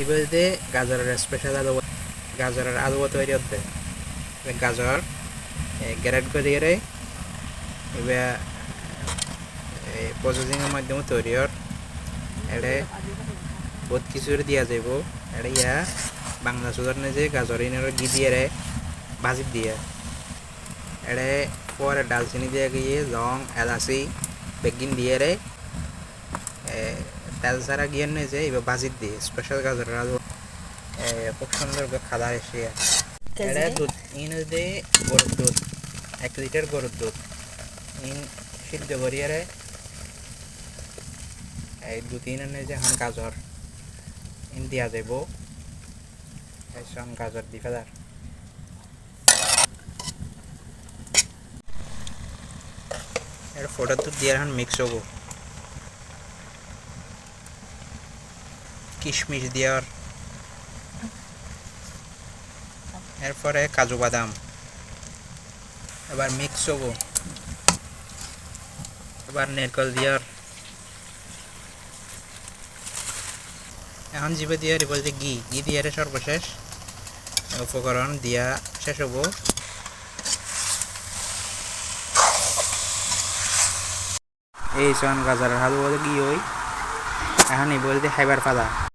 এবারে গাজরের স্পেশাল আলু, গাজরের আলু তৈরি হতে গাজর গ্রেড করে এবার প্রসেসিংয়ের মাধ্যমে তৈরি হর এটা বহুত কিছুর দিয়া যাব। এটা ইয়া বাংলা সুদারনে যে গাজর ইনের ঘি দিয়ে ভাজি দিয়ে এটা পরে ডালচিনি দিয়ে গিয়ে লং এলাচি বেগিন দিয়ে তেল ছাড়া গিয়ে নিয়ে যে এবার ভাজি দিয়ে স্পেশাল গাজরের আলু খুব সুন্দর খাদা এসে এটা দুধ ইন দিয়ে গরুর দুধ 1 লিটার গরুর দুধ ইন সিদ্ধ করিয়ে এই 2-3 যে এখন গাজর ইন দিয়া যাব এখন গাজর দি ফেলার এর ফোটা দুধ দিয়ে এখন মিক্স হবো কিশমিশ দেওয়ার এরপরে কাজু বাদাম এবার মিক্স হবো এবার নারকেল দেওয়ার এখন জিবে দিয়ে বলতে ঘি দিয়ে সর্বশেষ উপকরণ দিয়া শেষ হবো। এই সন গাজরের হালুয়া ঘি হই এখন বলতে খাইবার পালা।